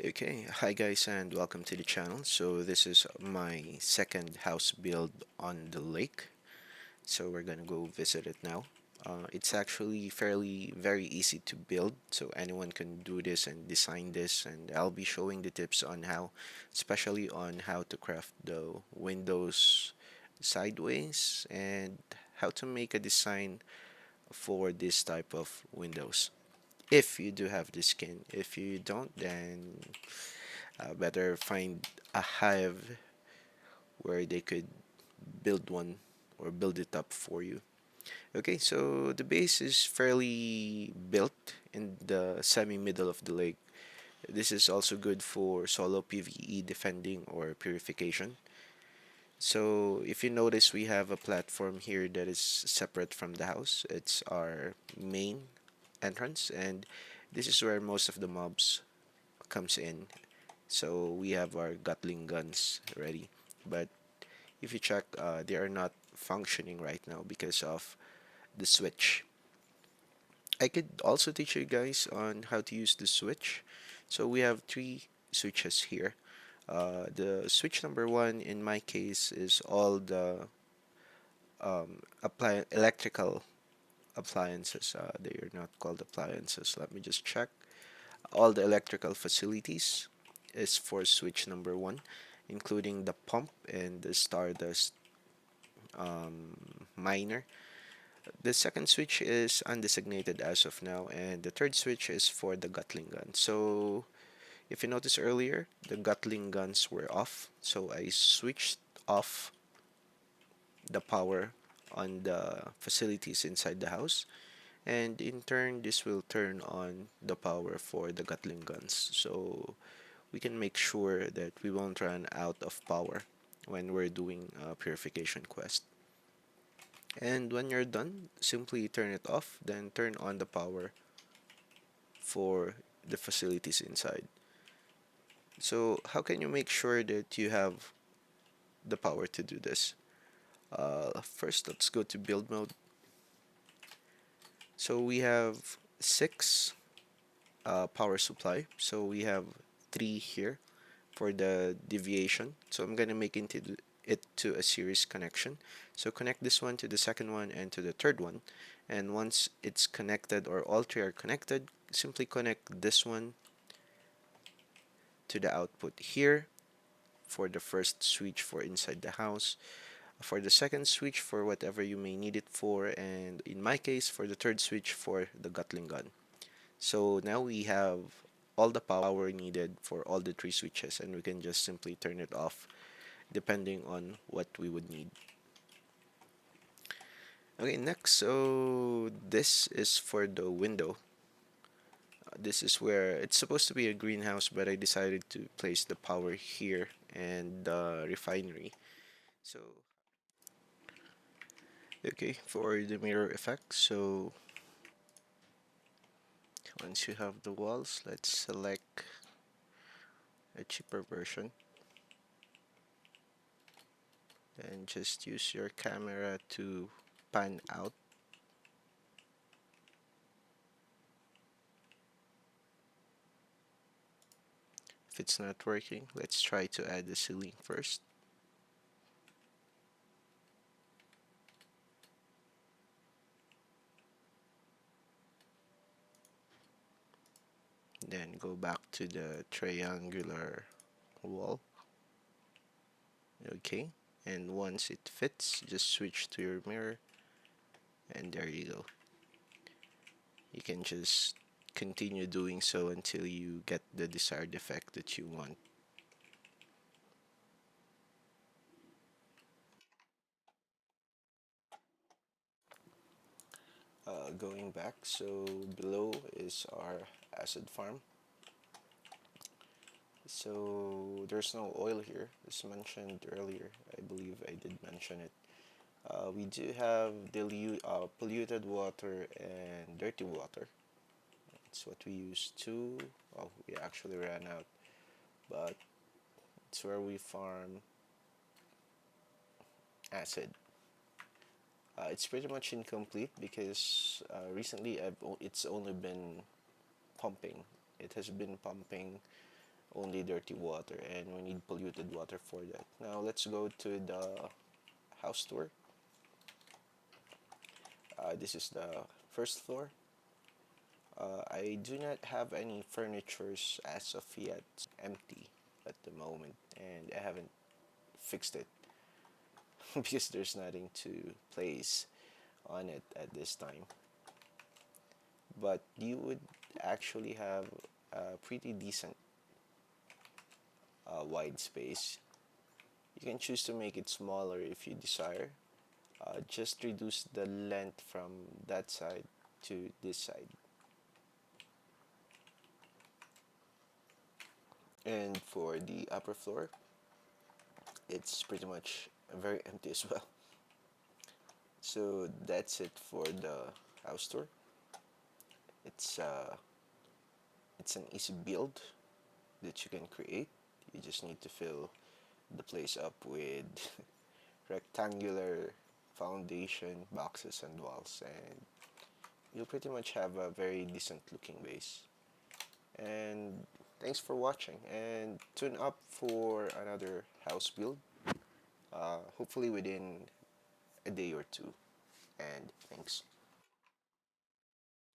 Okay, hi guys and welcome to the channel. So this is my second house build on the lake. So we're gonna go visit it now. It's actually fairly very easy to build, so anyone can do this and design this, and I'll be showing the tips on how, especially on how to craft the windows sideways and how to make a design for this type of windows. If you do have the skin, if you don't, then better find a hive where they could build one or build it up for you. Okay, so the base is fairly built in the semi-middle of the lake. This is also good for solo PvE defending or purification. So if you notice, we have a platform here that is separate from the house. It's our main entrance, and this is where most of the mobs comes in. So we have our Gatling guns ready. But if you check, they are not functioning right now because of the switch. I could also teach you guys on how to use the switch. So we have three switches here. The switch number one in my case is all the electrical appliances. They are not called appliances. Let me just check. All the electrical facilities is for switch number one, including the pump and the stardust miner. The second switch is undesignated as of now, and the third switch is for the Gatling gun. So, if you notice earlier, the Gatling guns were off, so I switched off the power on the facilities inside the house, and in turn, this will turn on the power for the Gatling guns. So, we can make sure that we won't run out of power when we're doing a purification quest. And when you're done, simply turn it off, then turn on the power for the facilities inside. So, how can you make sure that you have the power to do this? First, let's go to build mode. So, we have six power supply. So, we have three here for the deviation. So, I'm gonna make it to a series connection. So, connect this one to the second one and to the third one. And once it's connected or all three are connected, simply connect this one to the output here for the first switch for inside the house, for the second switch for whatever you may need it for, and in my case for the third switch for the Gatling gun. So now we have all the power needed for all the three switches, and we can just simply turn it off depending on what we would need. Okay, next, so this is for the window. This is where it's supposed to be a greenhouse, but I decided to place the power here and the refinery. So, okay, for the mirror effect, so once you have the walls, let's select a cheaper version and just use your camera to pan out. If it's not working, let's try to add the ceiling first. Then go back to the triangular wall. Okay, and once it fits, just switch to your mirror, and there you go. You can just continue doing so until you get the desired effect that you want. Going back, so below is our acid farm. So there's no oil here, as mentioned earlier. I believe I did mention it. We do have polluted water and dirty water. It's what we use to. Oh, we actually ran out, but it's where we farm acid. It's pretty much incomplete because recently it's only been pumping. It has been pumping only dirty water, and we need polluted water for that. Now let's go to the house tour. This is the first floor. I do not have any furnitures as of yet. Empty at the moment, and I haven't fixed it because there's nothing to place on it at this time. But you would actually have a pretty decent wide space. You can choose to make it smaller if you desire. Just reduce the length from that side to this side. And for the upper floor, it's pretty much very empty as well. So that's it for the house tour. It's uh, it's an easy build that you can create. You just need to fill the place up with rectangular foundation, boxes, and walls, and you'll pretty much have a very decent looking base. And thanks for watching, and tune up for another house build, hopefully within a day or two. And thanks.